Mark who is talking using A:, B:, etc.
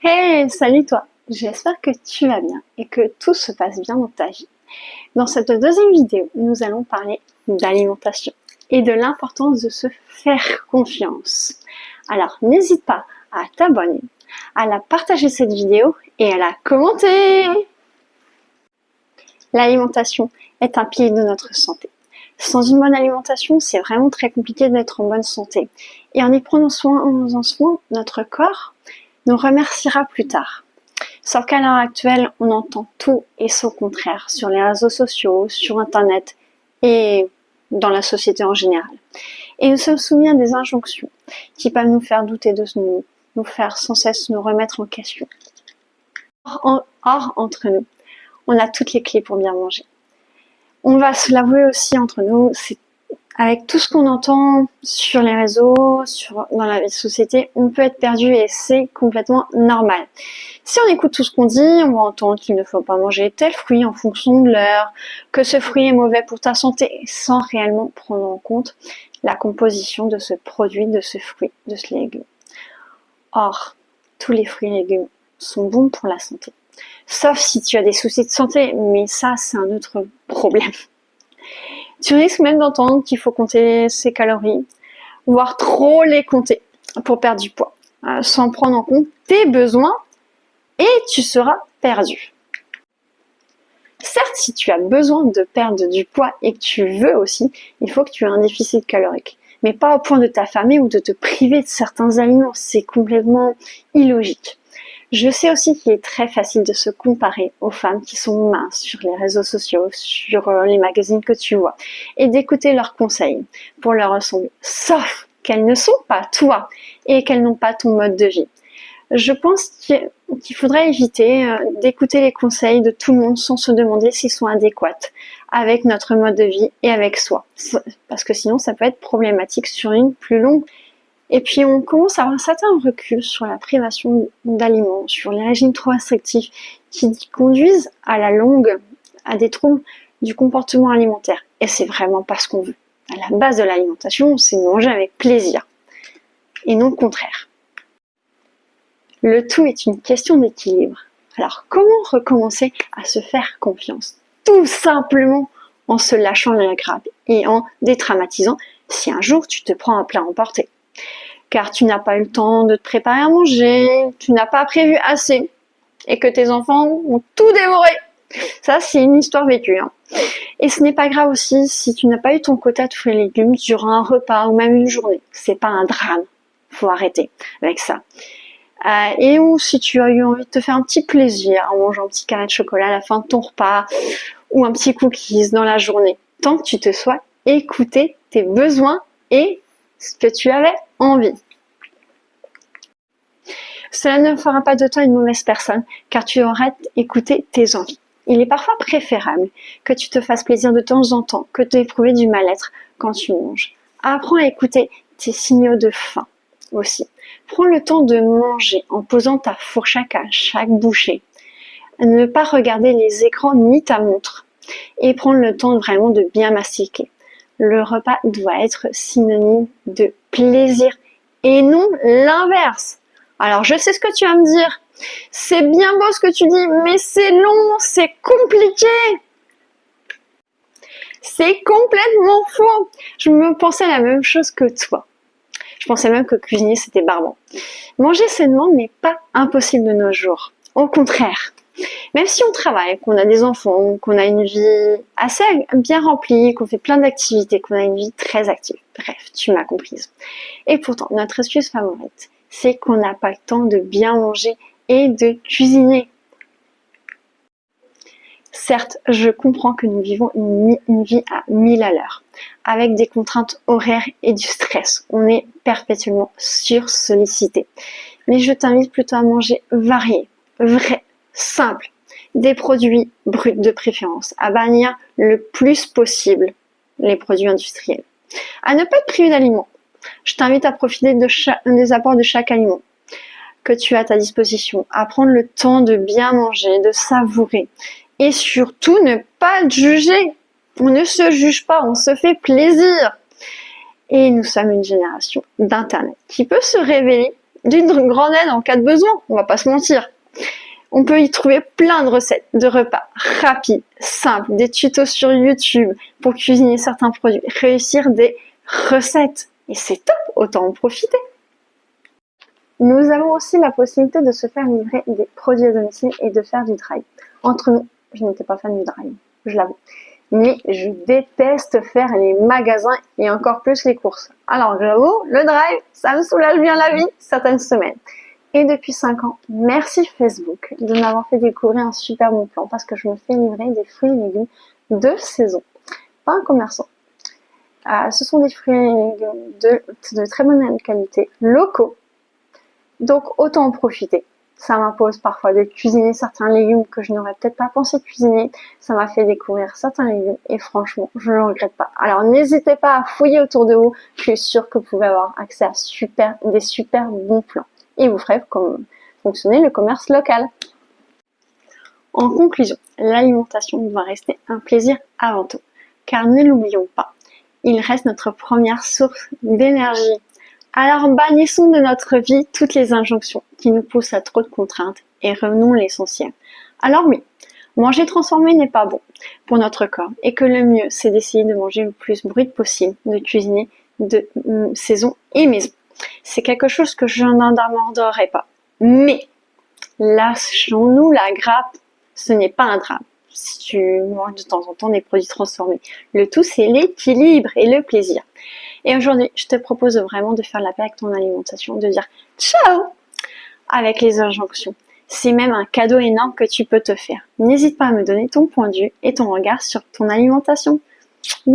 A: Hey, salut toi! J'espère que tu vas bien et que tout se passe bien dans ta vie. Dans cette deuxième vidéo, nous allons parler d'alimentation et de l'importance de se faire confiance. Alors, n'hésite pas à t'abonner, à la partager cette vidéo et à la commenter! L'alimentation est un pilier de notre santé. Sans une bonne alimentation, c'est vraiment très compliqué d'être en bonne santé. Et en y prenant soin, notre corps nous remerciera plus tard. Sauf qu'à l'heure actuelle, on entend tout et son contraire sur les réseaux sociaux, sur Internet et dans la société en général. Et nous sommes soumis à des injonctions qui peuvent nous faire douter de nous, nous faire sans cesse nous remettre en question. Or, entre nous, on a toutes les clés pour bien manger. On va se l'avouer aussi entre nous, c'est avec tout ce qu'on entend sur les réseaux, dans la société, on peut être perdu et c'est complètement normal. Si on écoute tout ce qu'on dit, on va entendre qu'il ne faut pas manger tel fruit en fonction de l'heure, que ce fruit est mauvais pour ta santé, sans réellement prendre en compte la composition de ce produit, de ce fruit, de ce légume. Or, tous les fruits et légumes sont bons pour la santé. Sauf si tu as des soucis de santé, mais ça, c'est un autre problème. Tu risques même d'entendre qu'il faut compter ses calories, voire trop les compter pour perdre du poids, sans prendre en compte tes besoins et tu seras perdu. Certes, si tu as besoin de perdre du poids et que tu veux aussi, il faut que tu aies un déficit calorique. Mais pas au point de t'affamer ou de te priver de certains aliments, c'est complètement illogique. Je sais aussi qu'il est très facile de se comparer aux femmes qui sont minces sur les réseaux sociaux, sur les magazines que tu vois, et d'écouter leurs conseils pour leur ressembler. Sauf qu'elles ne sont pas toi et qu'elles n'ont pas ton mode de vie. Je pense qu'il faudrait éviter d'écouter les conseils de tout le monde sans se demander s'ils sont adéquats avec notre mode de vie et avec soi. Parce que sinon, ça peut être problématique sur une plus longue. Et puis on commence à avoir un certain recul sur la privation d'aliments, sur les régimes trop restrictifs qui conduisent à la longue à des troubles du comportement alimentaire. Et c'est vraiment pas ce qu'on veut. À la base de l'alimentation, c'est de manger avec plaisir et non le contraire. Le tout est une question d'équilibre. Alors comment recommencer à se faire confiance? Tout simplement en se lâchant la grappe et en détraumatisant si un jour tu te prends un plat emporté. Car tu n'as pas eu le temps de te préparer à manger, tu n'as pas prévu assez, et que tes enfants ont tout dévoré. Ça, c'est une histoire vécue. Et ce n'est pas grave aussi si tu n'as pas eu ton quota de fruits et légumes durant un repas ou même une journée. C'est pas un drame. Faut arrêter avec ça. Et ou si tu as eu envie de te faire un petit plaisir en mangeant un petit carré de chocolat à la fin de ton repas, ou un petit cookies dans la journée, tant que tu te sois écouté tes besoins et ce que tu avais envie. Cela ne fera pas de toi une mauvaise personne, car tu auras écouté tes envies. Il est parfois préférable que tu te fasses plaisir de temps en temps que d'éprouver du mal-être quand tu manges. Apprends à écouter tes signaux de faim aussi. Prends le temps de manger en posant ta fourchette à chaque bouchée. Ne pas regarder les écrans ni ta montre. Et prendre le temps vraiment de bien mastiquer. Le repas doit être synonyme de plaisir et non l'inverse. Alors je sais ce que tu vas me dire, c'est bien beau ce que tu dis, mais c'est long, c'est compliqué. C'est complètement faux. Je me pensais la même chose que toi. Je pensais même que cuisiner c'était barbant. Manger sainement n'est pas impossible de nos jours. Au contraire. Même si on travaille, qu'on a des enfants, qu'on a une vie assez bien remplie, qu'on fait plein d'activités, qu'on a une vie très active. Bref, tu m'as comprise. Et pourtant, notre excuse favorite, c'est qu'on n'a pas le temps de bien manger et de cuisiner. Certes, je comprends que nous vivons une vie à 1000 à l'heure, avec des contraintes horaires et du stress. On est perpétuellement sursollicité. Mais je t'invite plutôt à manger varié, vrai, simple, des produits bruts de préférence, à bannir le plus possible les produits industriels, à ne pas te priver d'aliments. Je t'invite à profiter des apports de chaque aliment que tu as à ta disposition, à prendre le temps de bien manger, de savourer et surtout ne pas te juger. On ne se juge pas, on se fait plaisir. Et nous sommes une génération d'Internet qui peut se révéler d'une grande aide en cas de besoin, on va pas se mentir. On peut y trouver plein de recettes de repas rapides, simples, des tutos sur YouTube pour cuisiner certains produits, réussir des recettes. Et c'est top, autant en profiter. Nous avons aussi la possibilité de se faire livrer des produits à domicile et de faire du drive. Entre nous, je n'étais pas fan du drive, je l'avoue. Mais je déteste faire les magasins et encore plus les courses. Alors j'avoue, le drive, ça me soulage bien la vie certaines semaines. Et depuis 5 ans, merci Facebook de m'avoir fait découvrir un super bon plan parce que je me fais livrer des fruits et légumes de saison, pas un commerçant. Ce sont des fruits et légumes de très bonne qualité, locaux, donc autant en profiter. Ça m'impose parfois de cuisiner certains légumes que je n'aurais peut-être pas pensé cuisiner. Ça m'a fait découvrir certains légumes et franchement, je ne le regrette pas. Alors n'hésitez pas à fouiller autour de vous. Je suis sûre que vous pouvez avoir accès à des super bons plans. Et vous ferez fonctionner le commerce local. En conclusion, l'alimentation doit rester un plaisir avant tout. Car ne l'oublions pas, il reste notre première source d'énergie. Alors bannissons de notre vie toutes les injonctions qui nous poussent à trop de contraintes et revenons à l'essentiel. Alors oui, manger transformé n'est pas bon pour notre corps et que le mieux c'est d'essayer de manger le plus brut possible, de cuisiner de saison et maison. C'est quelque chose que je n'aborderai pas. Mais lâchons-nous la grappe, ce n'est pas un drame. Si tu manges de temps en temps des produits transformés. Le tout c'est l'équilibre et le plaisir. Et aujourd'hui, je te propose vraiment de faire la paix avec ton alimentation, de dire ciao avec les injonctions. C'est même un cadeau énorme que tu peux te faire. N'hésite pas à me donner ton point de vue et ton regard sur ton alimentation. Bisous.